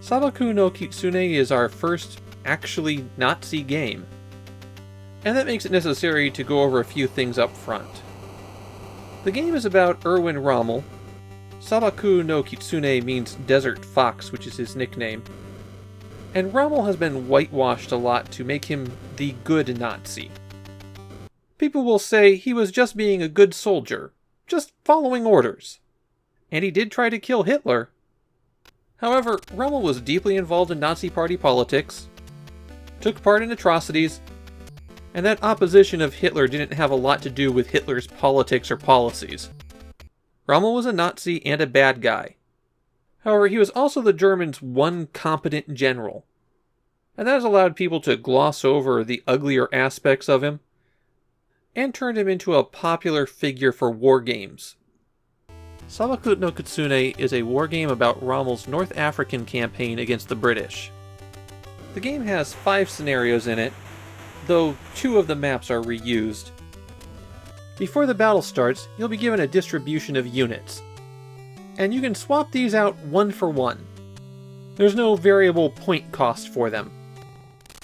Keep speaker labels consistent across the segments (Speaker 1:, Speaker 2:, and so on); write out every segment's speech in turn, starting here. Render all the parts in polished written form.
Speaker 1: Sabaku no Kitsune is our first actually Nazi game, and that makes it necessary to go over a few things up front. The game is about Erwin Rommel. Sabaku no Kitsune means desert fox, which is his nickname, and Rommel has been whitewashed a lot to make him the good Nazi. People will say he was just being a good soldier, just following orders. And he did try to kill Hitler. However, Rommel was deeply involved in Nazi Party politics, took part in atrocities, and that opposition of Hitler didn't have a lot to do with Hitler's politics or policies. Rommel was a Nazi and a bad guy. However, he was also the Germans' one competent general, and that has allowed people to gloss over the uglier aspects of him, and turned him into a popular figure for war games. Sabaku no Kitsune is a war game about Rommel's North African campaign against the British. The game has 5 scenarios in it, though 2 of the maps are reused. Before the battle starts, you'll be given a distribution of units, and you can swap these out 1 for 1. There's no variable point cost for them.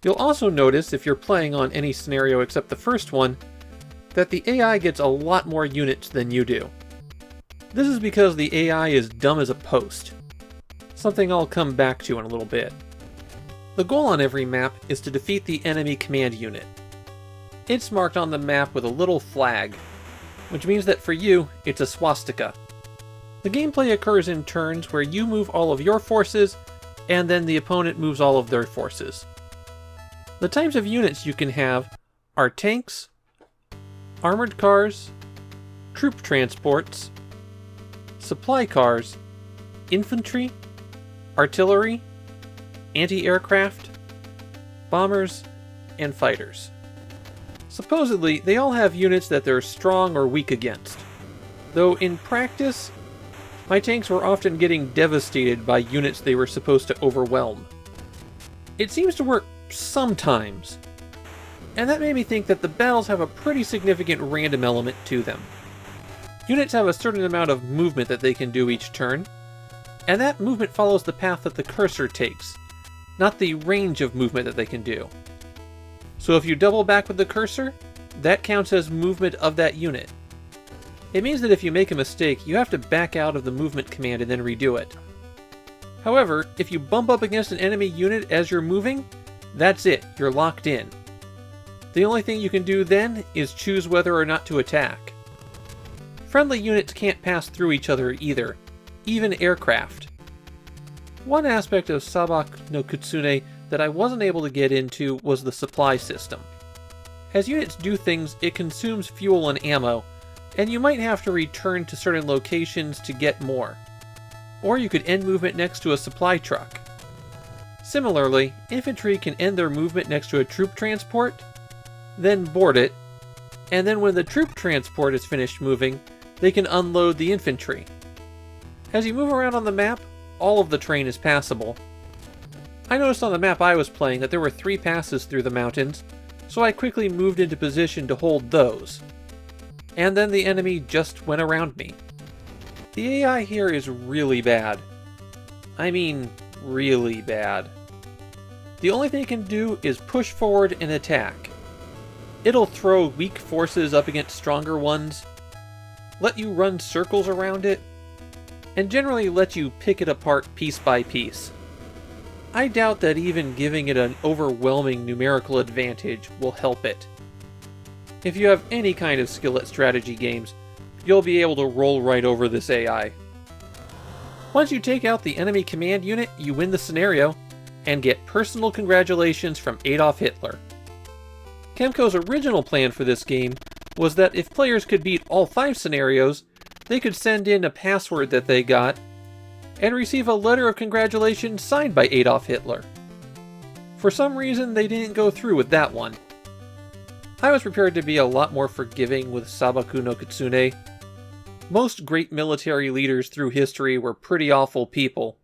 Speaker 1: You'll also notice, if you're playing on any scenario except the first one, that the AI gets a lot more units than you do. This is because the AI is dumb as a post, something I'll come back to in a little bit. The goal on every map is to defeat the enemy command unit. It's marked on the map with a little flag, which means that for you, it's a swastika. The gameplay occurs in turns where you move all of your forces, and then the opponent moves all of their forces. The types of units you can have are tanks, armored cars, troop transports, supply cars, infantry, artillery, anti-aircraft, bombers, and fighters. Supposedly, they all have units that they're strong or weak against, though in practice, my tanks were often getting devastated by units they were supposed to overwhelm. It seems to work sometimes, and that made me think that the battles have a pretty significant random element to them. Units have a certain amount of movement that they can do each turn, and that movement follows the path that the cursor takes, not the range of movement that they can do. So if you double back with the cursor, that counts as movement of that unit. It means that if you make a mistake, you have to back out of the movement command and then redo it. However, if you bump up against an enemy unit as you're moving, that's it, you're locked in. The only thing you can do then is choose whether or not to attack. Friendly units can't pass through each other either, even aircraft. One aspect of Sabaku no Kitsune that I wasn't able to get into was the supply system. As units do things, it consumes fuel and ammo, and you might have to return to certain locations to get more. Or you could end movement next to a supply truck. Similarly, infantry can end their movement next to a troop transport, then board it, and then when the troop transport is finished moving, they can unload the infantry. As you move around on the map, all of the terrain is passable. I noticed on the map I was playing that there were 3 passes through the mountains, so I quickly moved into position to hold those. And then the enemy just went around me. The AI here is really bad. I mean, really bad. The only thing it can do is push forward and attack. It'll throw weak forces up against stronger ones, let you run circles around it, and generally let you pick it apart piece by piece. I doubt that even giving it an overwhelming numerical advantage will help it. If you have any kind of skill at strategy games, you'll be able to roll right over this AI. Once you take out the enemy command unit, you win the scenario, and get personal congratulations from Adolf Hitler. Kemco's original plan for this game was that if players could beat all 5 scenarios, they could send in a password that they got, and receive a letter of congratulations signed by Adolf Hitler. For some reason, they didn't go through with that one. I was prepared to be a lot more forgiving with Sabaku no Kitsune. Most great military leaders through history were pretty awful people,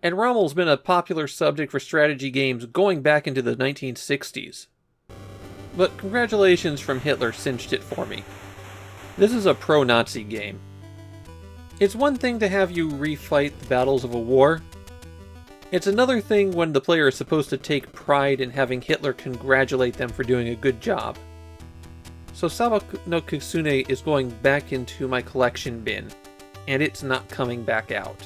Speaker 1: and Rommel's been a popular subject for strategy games going back into the 1960s. But congratulations from Hitler cinched it for me. This is a pro-Nazi game. It's one thing to have you refight the battles of a war,
Speaker 2: It's another thing when the player is supposed to take pride in having Hitler congratulate them for doing a good job. So Sabaku no Kitsune is going back into my collection bin, and it's not coming back out.